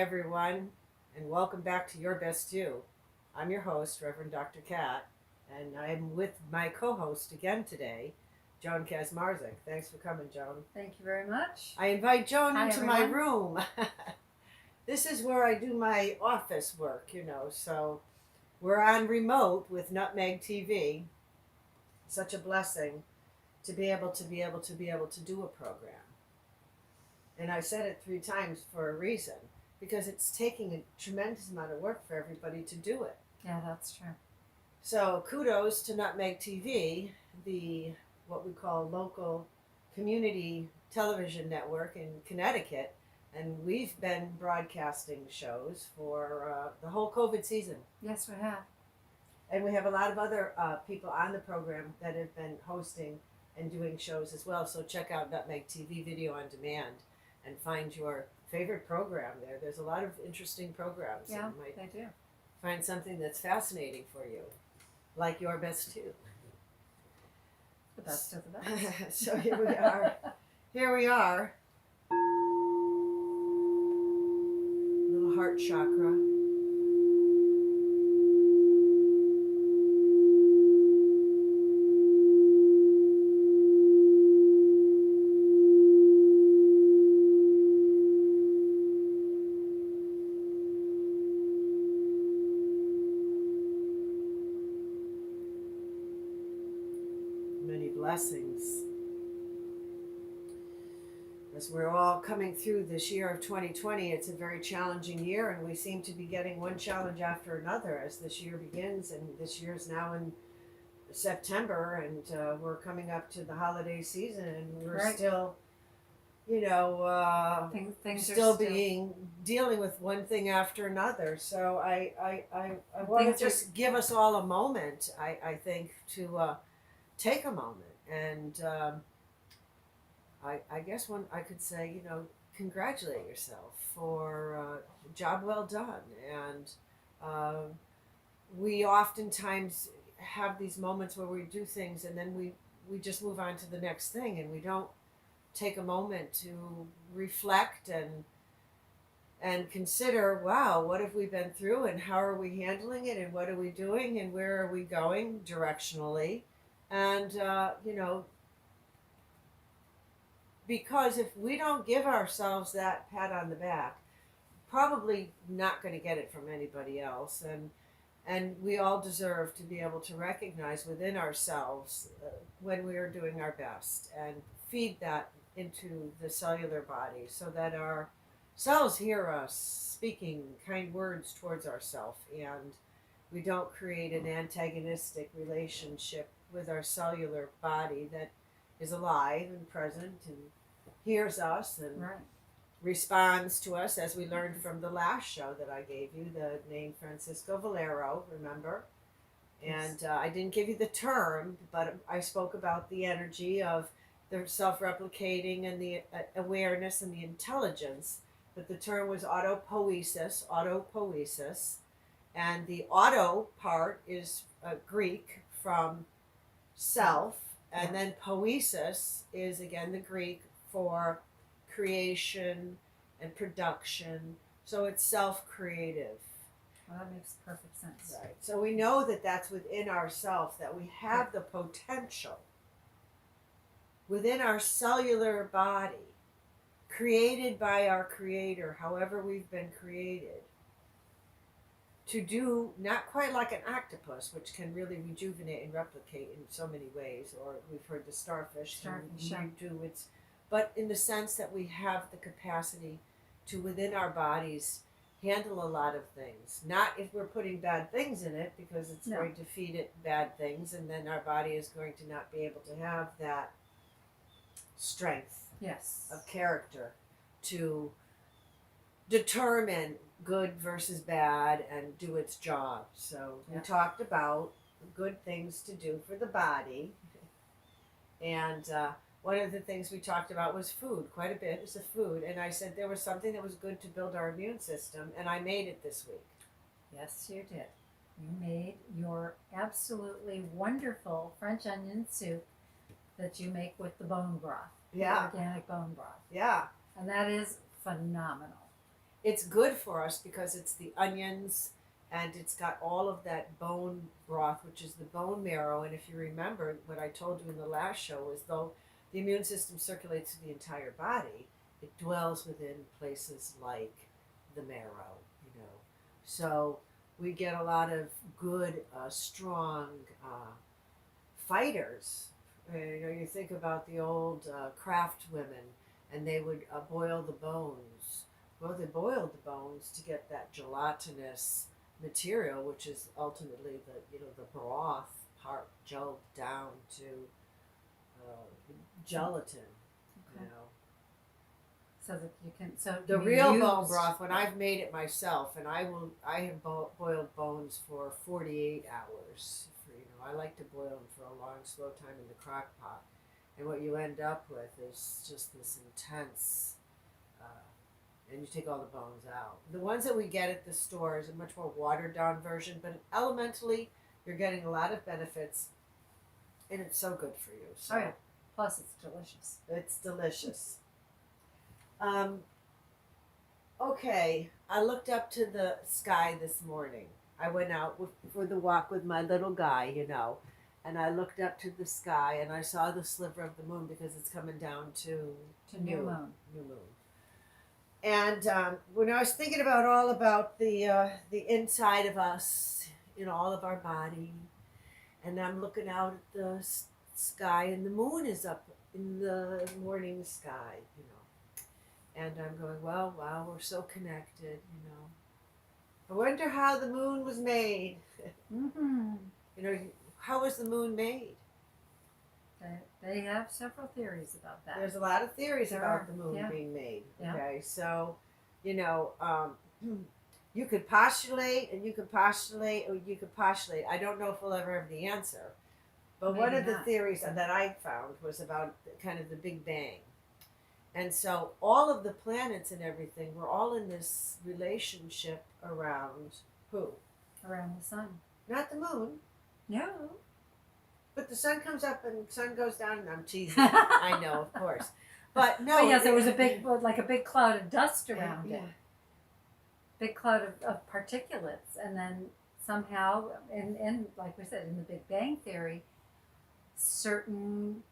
everyone, and welcome back to Your Best You. I'm your host, Reverend Dr. Kat, and I'm with my co-host again today, Joan Kazmarzik. Thanks for coming, Joan. Thank you very much. I invite Joan Hi, into my everyone. room. This is where I do my office work, so we're on remote with Nutmeg TV. Such a blessing to be able to do a program. And I said it 3 times for a reason, because it's taking a tremendous amount of work for everybody to do it. Yeah, that's true. So kudos to Nutmeg TV, the what we call local community television network in Connecticut, and we've been broadcasting shows for the whole COVID season. Yes, we have. And we have a lot of other people on the program that have been hosting and doing shows as well. So check out Nutmeg TV Video on Demand and find your favorite program there. There's a lot of interesting programs. Yeah, And you might they do. find something that's fascinating for you, like Your Best Too. The best of the best. So here we are. Here we are. Little heart chakra. Many blessings. As we're all coming through this year of 2020, it's a very challenging year, and we seem to be getting one challenge after another as this year begins. And this year is now in September, and we're coming up to the holiday season, and we're Right. still, Things still are being dealing with one thing after another. So I want Things to are- just give us all a moment. I think to take a moment and. I guess I could say, congratulate yourself for a job well done. And we oftentimes have these moments where we do things and then we just move on to the next thing, and we don't take a moment to reflect and consider, wow, what have we been through and how are we handling it and what are we doing and where are we going directionally. And, because if we don't give ourselves that pat on the back, probably not going to get it from anybody else. And we all deserve to be able to recognize within ourselves when we are doing our best and feed that into the cellular body so that our cells hear us speaking kind words towards ourselves, and we don't create an antagonistic relationship with our cellular body that is alive and present and hears us and right. responds to us, as we learned from the last show that I gave you, the name Francisco Valero, remember? And I didn't give you the term, but I spoke about the energy of the self-replicating and the awareness and the intelligence. But the term was autopoiesis, and the auto part is Greek from self, and then poiesis is again the Greek for creation and production. So it's self-creative. Well, that makes perfect sense. Right. So we know that that's within ourselves, that we have the potential within our cellular body, created by our Creator, however we've been created, to do not quite like an octopus, which can really rejuvenate and replicate in so many ways, or we've heard the starfish can redo its, but in the sense that we have the capacity to, within our bodies, handle a lot of things. Not if we're putting bad things in it, because it's going to feed it bad things, and then our body is going to not be able to have that strength of character to determine good versus bad and do its job. So we talked about good things to do for the body, and one of the things we talked about was food. Quite a bit is the food, and I said there was something that was good to build our immune system, and I made it this week. Yes, you did. You made your absolutely wonderful French onion soup that you make with the bone broth. Yeah. The organic bone broth. Yeah. And that is phenomenal. it's good for us because it's the onions and it's got all of that bone broth, which is the bone marrow. And if you remember what I told you in the last show, is though the immune system circulates through the entire body, it dwells within places like the marrow, you know. So we get a lot of good, strong fighters. You know, you think about the old craft women, and they would boil the bones. Well, they boiled the bones to get that gelatinous material, which is ultimately the broth part gelled down to gelatin. Okay. You know, So that you can, so it the can be real used. bone broth, when I've made it myself, and I have boiled bones for 48 hours. I like to boil them for a long, slow time in the crock pot. And what you end up with is just this intense, and you take all the bones out. The ones that we get at the store is a much more watered down version, but elementally, you're getting a lot of benefits, and it's so good for you. So Oh yeah. Plus, it's delicious. it's delicious. Okay, I looked up to the sky this morning. I went out for the walk with my little guy, you know, and I looked up to the sky and I saw the sliver of the moon because it's coming down to New moon. New moon. And when I was thinking about the inside of us, you know, all of our body, and I'm looking out at the sky, and the moon is up in the morning sky, you know. And I'm going, well, wow, we're so connected, you know. I wonder how the moon was made. Mm-hmm. You know, how was the moon made? They have several theories about that. There's a lot of theories There about are, the moon yeah. being made. Yeah. Okay, so, you know, you could postulate and you could postulate or you could postulate. I don't know if we'll ever have the answer. But one Maybe of the not. theories that I found was about kind of the Big Bang. And so all of the planets and everything were all in this relationship around who? Around the sun. Not the moon. No. But the sun comes up and the sun goes down, and I'm teasing. I know, of course. But no. But yes, there was a big cloud of dust around yeah. it. Big cloud of particulates. And then somehow, and like we said, in the Big Bang Theory, certain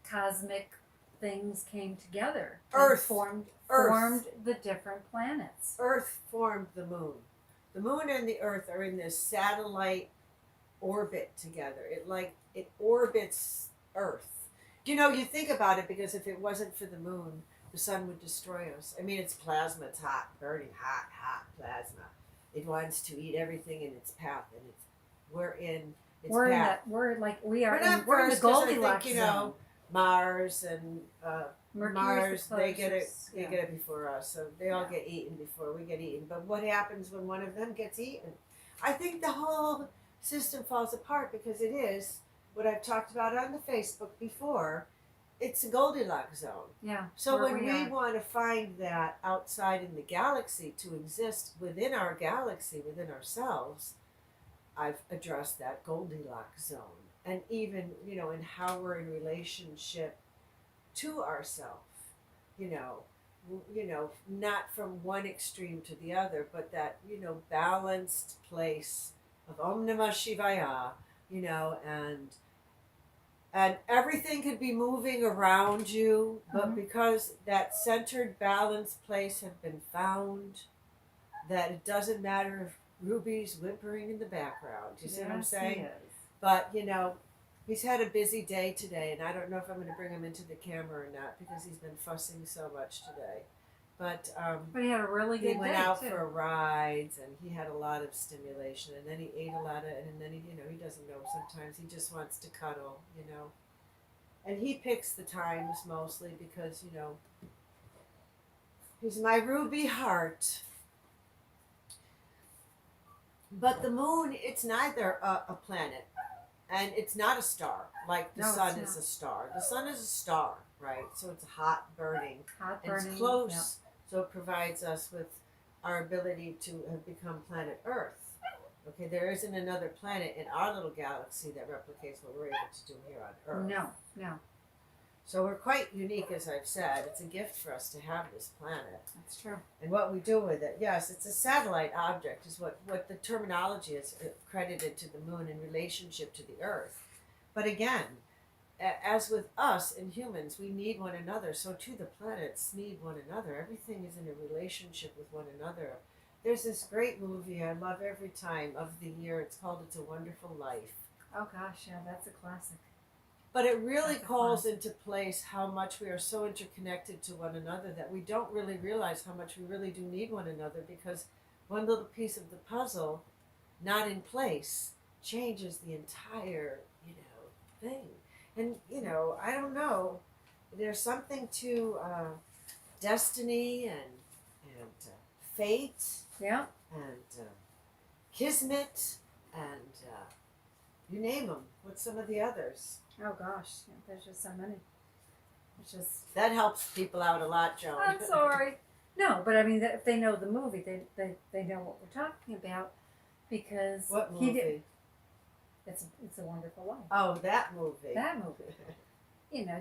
cosmic things came together. Earth. Formed the different planets. Earth formed the moon. The moon and the Earth are in this satellite orbit together. It orbits Earth. You know, you think about it, because if it wasn't for the moon, the sun would destroy us. I mean, it's plasma. It's hot, burning hot plasma. It wants to eat everything in its path, and we're in its path. We're in We're the not Goldilocks you zone. know, Mars and Mercury's Mars, the they get it. closest, They yeah. get it before us, so they all Yeah. get eaten before we get eaten. But what happens when one of them gets eaten? I think the whole system falls apart, because it is what I've talked about on the Facebook before. It's a Goldilocks zone. Yeah. So where when we are. want to find that outside in the galaxy to exist within our galaxy, within ourselves, I've addressed that Goldilocks zone. And even, you know, in how we're in relationship to ourselves, you know, not from one extreme to the other, but that, you know, balanced place of Om Namah Shivaya, you know, and everything could be moving around you, but because that centered, balanced place had been found, that it doesn't matter if Ruby's whimpering in the background. You see what I'm saying? He is. But, you know, he's had a busy day today, and I don't know if I'm going to bring him into the camera or not, because he's been fussing so much today. But he had a really good he went day, out too. for rides, and he had a lot of stimulation, and then he ate a lot of, and then he, you know, he doesn't know, sometimes he just wants to cuddle, you know. And he picks the times mostly because, you know, he's my Ruby heart. But the moon, it's neither a planet, and it's not a star, like the sun is a star. The sun is a star, right? So it's hot, burning, and it's close, yeah. so it provides us with our ability to have become planet Earth. Okay, there isn't another planet in our little galaxy that replicates what we're able to do here on Earth. No. So we're quite unique, as I've said. It's a gift for us to have this planet. That's true. And what we do with it, yes, it's a satellite object, is what the terminology is credited to the moon in relationship to the Earth. But again, as with us and humans, we need one another. So too the planets need one another. Everything is in a relationship with one another. There's this great movie I love every time of the year. It's called It's a Wonderful Life. Oh gosh, yeah, that's a classic. But it really That's a calls classic. into place how much we are so interconnected to one another that we don't really realize how much we really do need one another, because one little piece of the puzzle not in place changes the entire, thing. And, I don't know, there's something to destiny and fate Yeah. and kismet and you name them. What's some of the others? Oh gosh, yeah, there's just so many. It's just. That helps people out a lot, Joan. I'm sorry. No, but I mean, if they know the movie, they know what we're talking about, because What he movie? did. It's a Wonderful Life. Oh, that movie. That movie.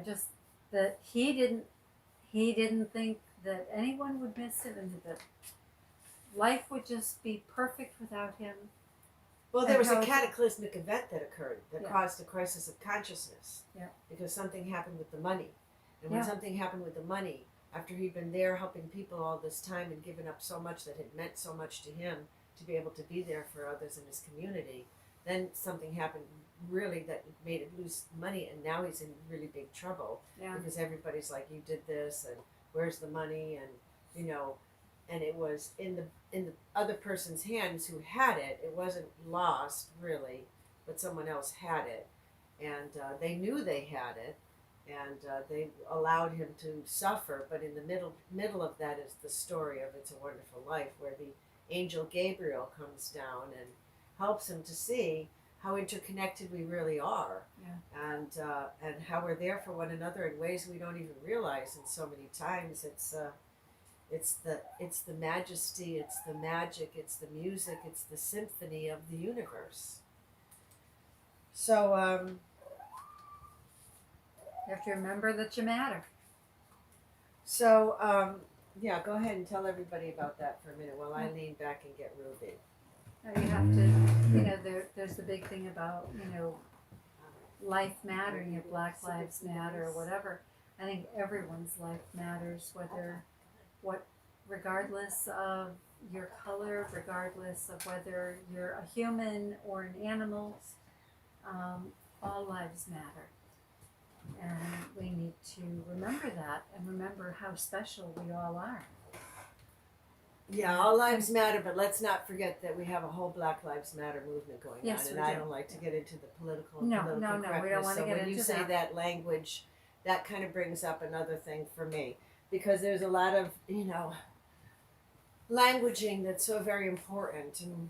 Just that he didn't think that anyone would miss him, and that life would just be perfect without him. Well, there was a how- cataclysmic event that occurred that Yeah. caused a crisis of consciousness. Yeah. Because something happened with the money. And when Yeah. something happened with the money, after he'd been there helping people all this time and given up so much that had meant so much to him to be able to be there for others in his community, then something happened really that made him lose money, and now he's in really big trouble. Yeah. Because everybody's like, you did this, and where's the money, and and it was in the other person's hands who had it. It wasn't lost really, but someone else had it, and they knew they had it, and they allowed him to suffer. But in the middle of that is the story of It's a Wonderful Life, where the angel Gabriel comes down and helps him to see how interconnected we really are, and how we're there for one another in ways we don't even realize. And so many times it's the majesty, it's the magic, it's the music, it's the symphony of the universe. So You have to remember that you matter. yeah, go ahead and tell everybody about that for a minute while I lean back and get Ruby. You have to, there's the big thing about, life mattering, Black Lives Matter or whatever. I think everyone's life matters, regardless of your color, regardless of whether you're a human or an animal, all lives matter. And we need to remember that and remember how special we all are. Yeah, all lives matter, but let's not forget that we have a whole Black Lives Matter movement going Yes, on, and we I do. don't like to get into the political No, political no, no, we don't correctness. wanna So get when you into say that language, that kind of brings up another thing for me, because there's a lot of languaging that's so very important, and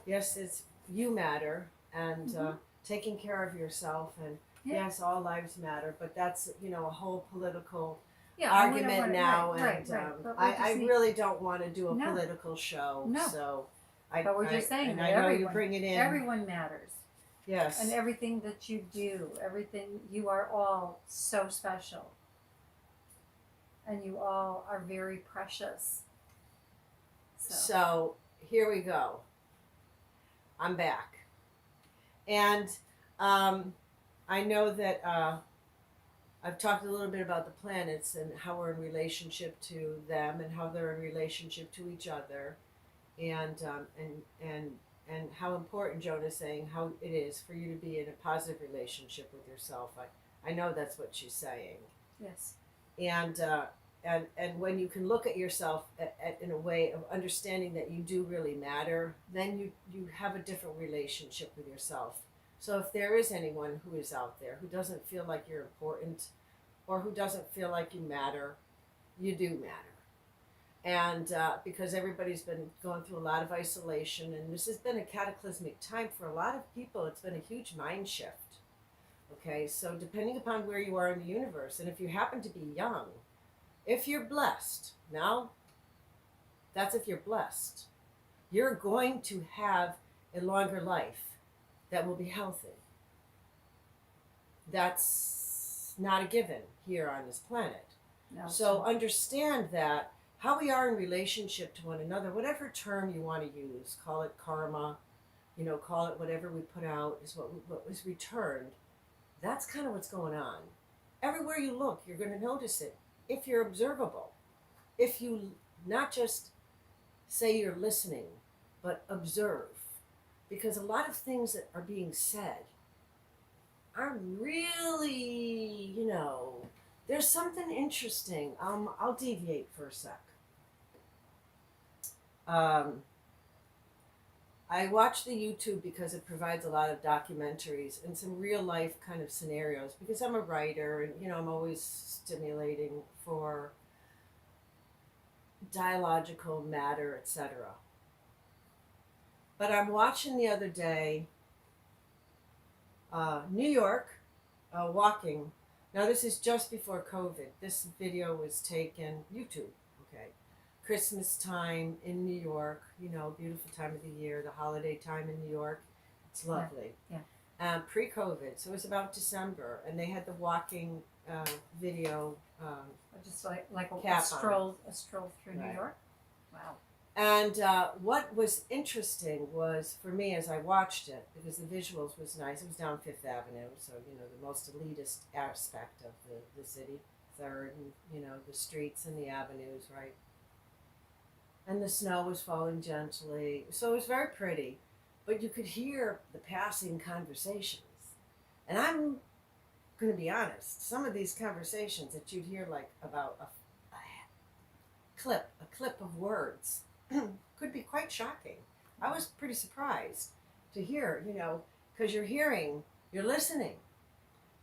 yes, it's you matter, and taking care of yourself, and Yeah. yes, all lives matter, but that's a whole political Yeah, argument now, right, and right. But we I just need- really don't want to do a No. political show. No. So But we're just saying and that I know you everyone- bring it in. Everyone matters. Yes. And everything that you do, everything, you are all so special. And you all are very precious. So here we go. I'm back, and I know that I've talked a little bit about the planets and how we're in relationship to them, and how they're in relationship to each other, and how important Joan is saying how it is for you to be in a positive relationship with yourself. I know that's what she's saying. Yes. And when you can look at yourself in a way of understanding that you do really matter, then you have a different relationship with yourself. So if there is anyone who is out there who doesn't feel like you're important, or who doesn't feel like you matter, you do matter. And because everybody's been going through a lot of isolation, and this has been a cataclysmic time for a lot of people. It's been a huge mind shift. Okay, so depending upon where you are in the universe, and if you happen to be young, if you're blessed, now that's if you're blessed, you're going to have a longer life that will be healthy. That's not a given here on this planet. No, So understand that how we are in relationship to one another, whatever term you want to use, call it karma, call it whatever we put out is what was returned. That's kind of what's going on. Everywhere you look, you're going to notice it if you're observable. If you not just say you're listening, but observe. Because a lot of things that are being said are really, there's something interesting. I'll deviate for a sec. I watch the YouTube because it provides a lot of documentaries and some real life kind of scenarios because I'm a writer and I'm always stimulating for dialogical matter, etc. But I'm watching the other day New York walking. Now this is just before COVID. This video was taken YouTube. Okay. Christmas time in New York, beautiful time of the year, the holiday time in New York. It's lovely. Yeah. Pre-COVID, so it was about December, and they had the walking video. Just like a stroll through New York. Wow. And what was interesting was, for me, as I watched it, because the visuals was nice, it was down Fifth Avenue, so, the most elitist aspect of the city, Third, and, the streets and the avenues, right? And the snow was falling gently. So it was very pretty. But you could hear the passing conversations. And I'm going to be honest. Some of these conversations that you'd hear like about a clip of words could be quite shocking. I was pretty surprised to hear, because you're listening.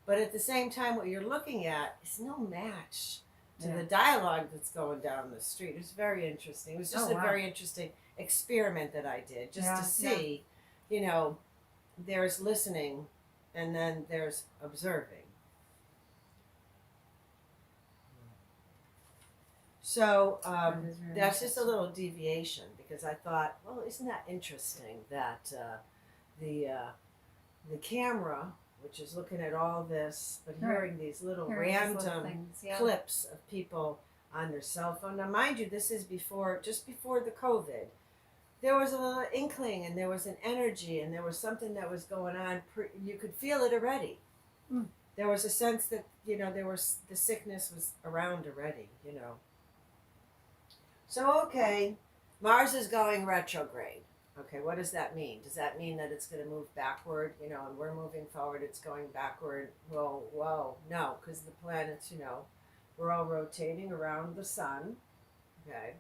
But at the same time, what you're looking at is no match to the dialogue that's going down the street. It was very interesting. It was just a very interesting experiment that I did, just to see, there's listening and then there's observing. So that's just a little deviation because I thought, well, isn't that interesting that the camera, which is looking at all this, but hearing these little random clips of people on their cell phone. Now, mind you, this is just before the COVID. There was a little inkling, and there was an energy, and there was something that was going on. You could feel it already. Mm. There was a sense that the sickness was around already. So okay, Mars is going retrograde. Okay, what does that mean? Does that mean that it's going to move backward, and we're moving forward, it's going backward? Whoa, no, because the planets, we're all rotating around the sun, okay?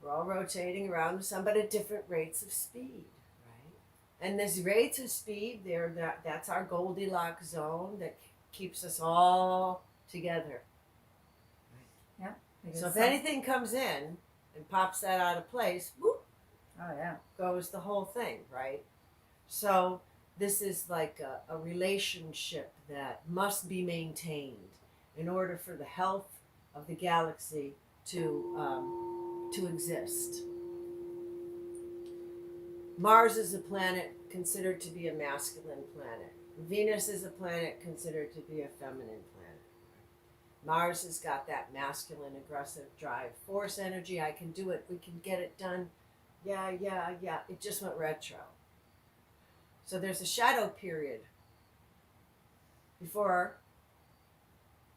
We're all rotating around the sun, but at different rates of speed, right? And these rates of speed, that's our Goldilocks zone that keeps us all together. Right? Yeah. So if anything comes in and pops that out of place, whoop, oh yeah, goes the whole thing, right? So this is like a relationship that must be maintained in order for the health of the galaxy to exist. Mars is a planet considered to be a masculine planet. Venus is a planet considered to be a feminine planet. Mars has got that masculine, aggressive drive, force energy. I can do it. We can get it done. Yeah. It just went retro. So there's a shadow period before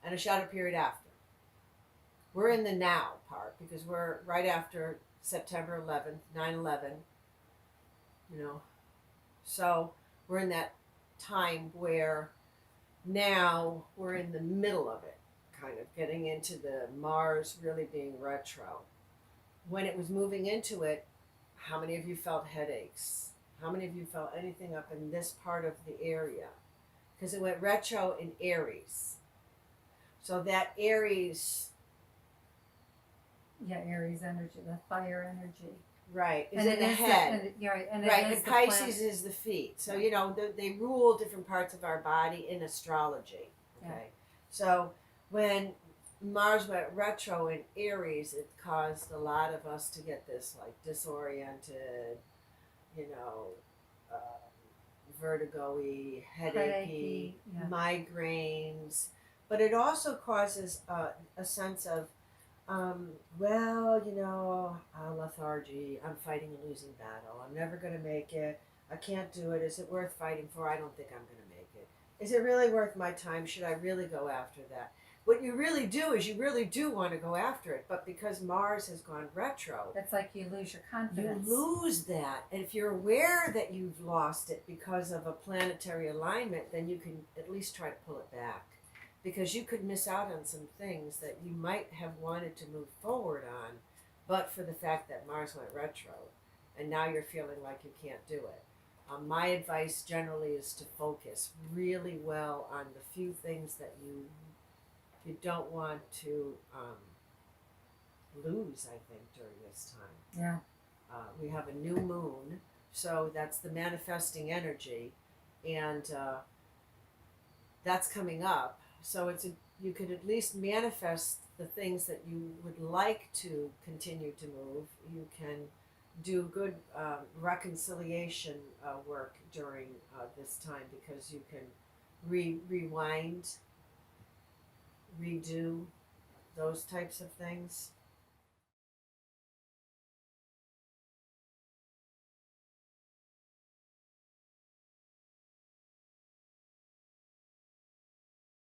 and a shadow period after. We're in the now part because we're right after September 11th, 9/11. So we're in that time where now we're in the middle of it, kind of getting into the Mars really being retro. When it was moving into it, how many of you felt headaches? How many of you felt anything up in this part of the area? Because it went retro in Aries. So that Aries... Yeah, Aries energy, the fire energy. Right, is in the head. And Pisces is the feet. So, they rule different parts of our body in astrology. Okay. Yeah. So when Mars went retro in Aries, it caused a lot of us to get this like disoriented, vertigo-y, headachy, Headachy, yeah. migraines, but it also causes a sense of, well, lethargy. I'm fighting a losing battle. I'm never going to make it. I can't do it. Is it worth fighting for? I don't think I'm going to make it. Is it really worth my time? Should I really go after that? What you really do is you really do want to go after it, but because Mars has gone retro, It's like you lose your you confidence. lose that. And if you're aware that you've lost it because of a planetary alignment, then you can at least try to pull it back. Because you could miss out on some things that you might have wanted to move forward on, but for the fact that Mars went retro, and now you're feeling like you can't do it. My advice generally is to focus really well on the few things that you don't want to lose, I think, during this time. Yeah. We have a new moon, so that's the manifesting energy, and that's coming up. So you could at least manifest the things that you would like to continue to move. You can do good reconciliation work during this time because you can rewind, redo those types of things.